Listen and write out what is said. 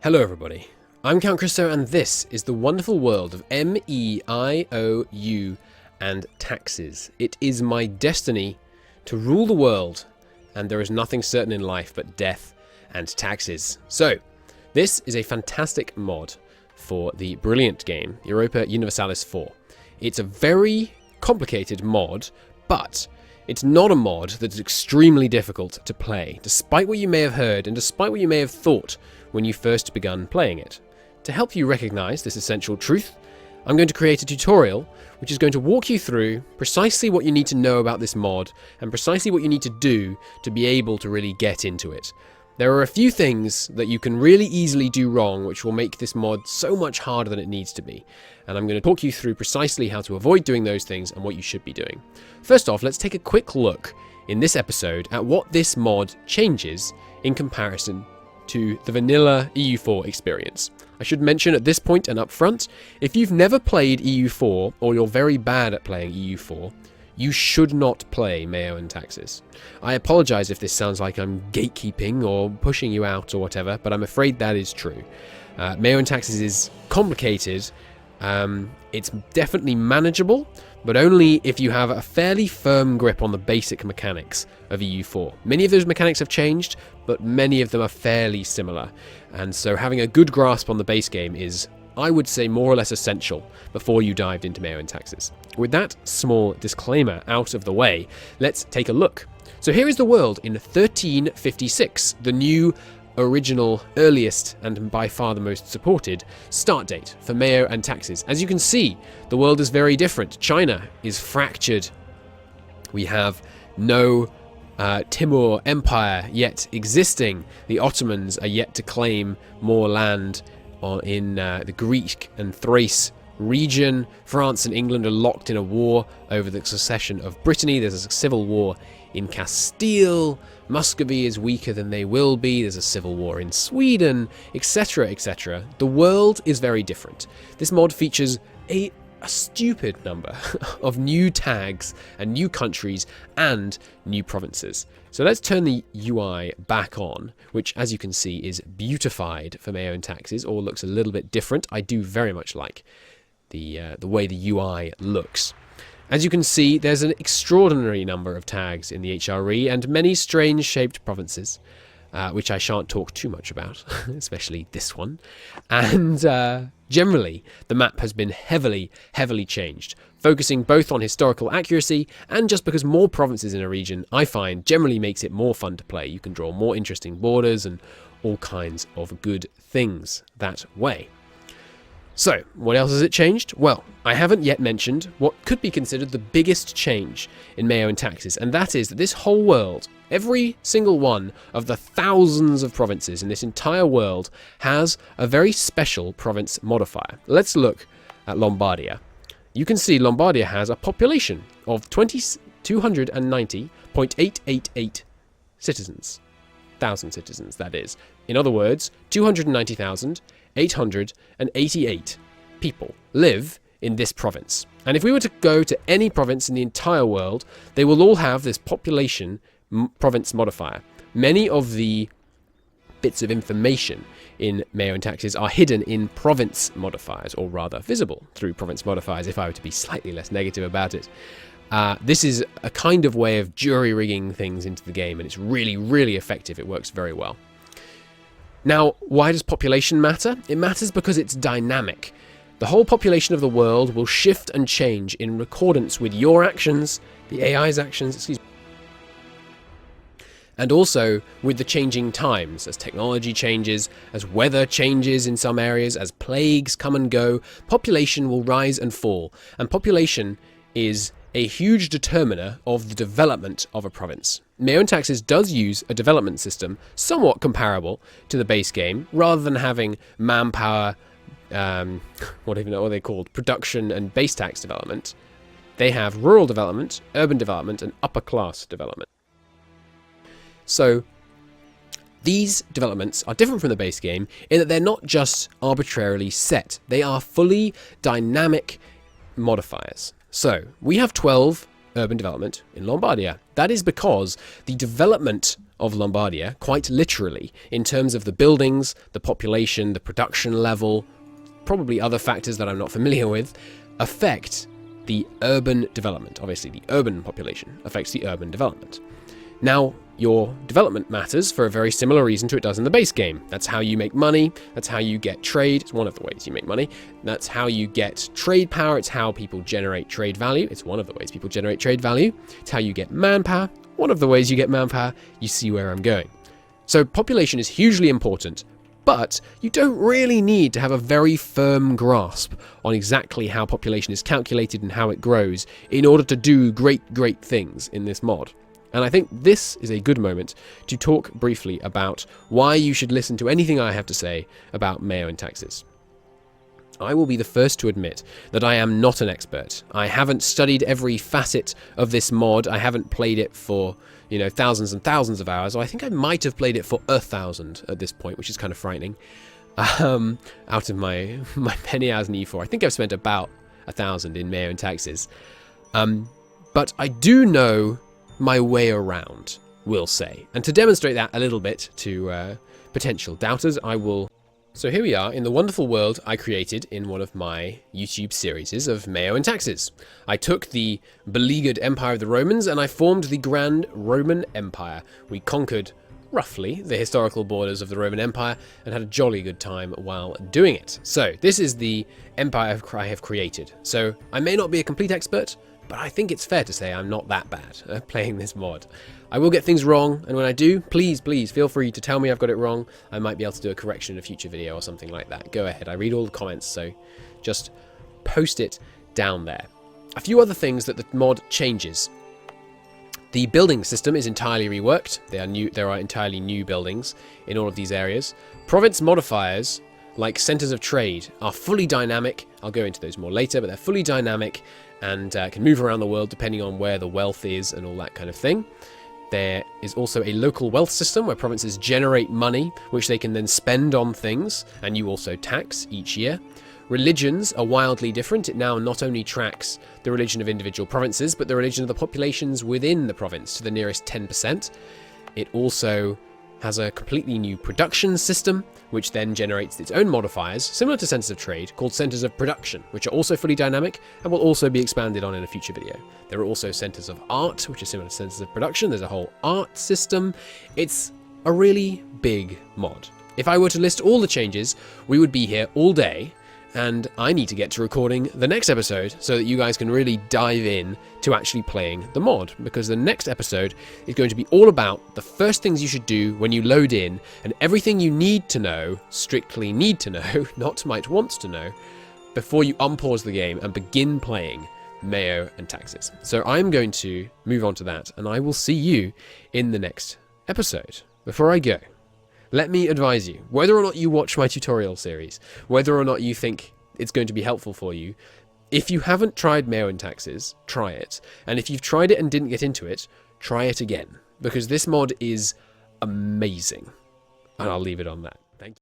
Hello everybody, I'm Count Cristo and this is the wonderful world of MEIOU and Taxes. It is my destiny to rule the world, and there is nothing certain in life but death and taxes. So, this is a fantastic mod for the brilliant game, Europa Universalis 4. It's a very complicated mod, but it's not a mod that's extremely difficult to play, despite what you may have heard and despite what you may have thought when you first begun playing it. To help you recognize this essential truth, I'm going to create a tutorial which is going to walk you through precisely what you need to know about this mod and precisely what you need to do to be able to really get into it. There are a few things that you can really easily do wrong which will make this mod so much harder than it needs to be, and I'm going to talk you through precisely how to avoid doing those things and what you should be doing. First off, let's take a quick look in this episode at what this mod changes in comparison to the vanilla EU4 experience. I should mention at this point and up front, if you've never played EU4 or you're very bad at playing EU4, you should not play MEIOU and Taxes. I apologize if this sounds like I'm gatekeeping or pushing you out or whatever, but I'm afraid that is true. MEIOU and Taxes is complicated. It's definitely manageable, but only if you have a fairly firm grip on the basic mechanics of EU4. Many of those mechanics have changed, but many of them are fairly similar, and so having a good grasp on the base game is, I would say, more or less essential before you dived into MEIOU and Taxes. With that small disclaimer out of the way, let's take a look. So here is the world in 1356, the new, original, earliest, and by far the most supported start date for MEIOU and Taxes. As you can see, the world is very different. China is fractured. We have no Timur Empire yet existing. The Ottomans are yet to claim more land in the Greek and Thrace region. France and England are locked in a war over the succession of Brittany. There's a civil war in Castile. Muscovy is weaker than they will be. There's a civil war in Sweden, etc., etc. The world is very different. This mod features a stupid number of new tags and new countries and new provinces. So let's turn the UI back on, which, as you can see, is beautified for MEIOU and Taxes, or looks a little bit different. I do very much like the way the UI looks. As you can see, there's an extraordinary number of tags in the HRE and many strange shaped provinces, which I shan't talk too much about, especially this one. And generally, the map has been heavily changed, focusing both on historical accuracy and just because more provinces in a region, I find, generally makes it more fun to play. You can draw more interesting borders and all kinds of good things that way. So, what else has it changed? Well, I haven't yet mentioned what could be considered the biggest change in MEIOU and Taxes, and that is that this whole world, every single one of the thousands of provinces in this entire world, has a very special province modifier. Let's look at Lombardia. You can see Lombardia has a population of 290.888 citizens. 1,000 citizens, that is. In other words, 290,888 people live in this province. And if we were to go to any province in the entire world, they will all have this population province modifier. Many of the bits of information in MEIOU and Taxes are hidden in province modifiers, or rather visible through province modifiers, if I were to be slightly less negative about it. This is a kind of way of jury-rigging things into the game, and it's really effective. It works very well. Now, why does population matter? It matters because it's dynamic. The whole population of the world will shift and change in accordance with your actions, the AI's actions, and also with the changing times. As technology changes, as weather changes in some areas, as plagues come and go, population will rise and fall, and population is a huge determiner of the development of a province. MEIOU and Taxes does use a development system somewhat comparable to the base game, rather than having manpower, what are they called, production and base tax development. They have rural development, urban development, and upper class development. So these developments are different from the base game in that they're not just arbitrarily set. They are fully dynamic modifiers. So we have 12 urban development in Lombardia. That is because the development of Lombardia, quite literally, in terms of the buildings, the population, the production level, probably other factors that I'm not familiar with, affect the urban development. Obviously, the urban population affects the urban development. Now, your development matters for a very similar reason to it does in the base game. That's how you make money. That's how you get trade. It's one of the ways you make money. That's how you get trade power. It's how people generate trade value. It's one of the ways people generate trade value. It's how you get manpower. One of the ways you get manpower. You see where I'm going. So population is hugely important, but you don't really need to have a very firm grasp on exactly how population is calculated and how it grows in order to do great things in this mod. And I think this is a good moment to talk briefly about why you should listen to anything I have to say about MEIOU and Taxes. I will be the first to admit that I am not an expert. I haven't studied every facet of this mod. I haven't played it for, thousands and thousands of hours. I think I might have played it for 1,000 at this point, which is kind of frightening. Out of my many hours in E4, I think I've spent about 1,000 in MEIOU and Taxes. But I do know my way around, we'll say. And to demonstrate that a little bit to potential doubters, I will... So here we are in the wonderful world I created in one of my YouTube series of MEIOU and Taxes. I took the beleaguered empire of the Romans and I formed the Grand Roman Empire. We conquered, roughly, the historical borders of the Roman Empire and had a jolly good time while doing it. So this is the empire I have created. So I may not be a complete expert, but I think it's fair to say I'm not that bad at playing this mod. I will get things wrong, and when I do, please feel free to tell me I've got it wrong. I might be able to do a correction in a future video or something like that. Go ahead, I read all the comments, so just post it down there. A few other things that the mod changes. The building system is entirely reworked. There are entirely new buildings in all of these areas. Province modifiers, like centers of trade, are fully dynamic. I'll go into those more later, but they're fully dynamic and can move around the world depending on where the wealth is and all that kind of thing. There is also a local wealth system where provinces generate money, which they can then spend on things, and you also tax each year. Religions are wildly different. It now not only tracks the religion of individual provinces, but the religion of the populations within the province to the nearest 10%. It also has a completely new production system, which then generates its own modifiers, similar to centers of trade, called centers of production, which are also fully dynamic and will also be expanded on in a future video. There are also centers of art, which are similar to centers of production. There's a whole art system. It's a really big mod. If I were to list all the changes, we would be here all day, and I need to get to recording the next episode so that you guys can really dive in to actually playing the mod, because the next episode is going to be all about the first things you should do when you load in and everything you need to know, strictly need to know, not might want to know, before you unpause the game and begin playing MEIOU and Taxes. So I'm going to move on to that, and I will see you in the next episode. Before I go, let me advise you, whether or not you watch my tutorial series, whether or not you think it's going to be helpful for you, if you haven't tried MEIOU and Taxes, try it. And if you've tried it and didn't get into it, try it again. Because this mod is amazing. And I'll leave it on that.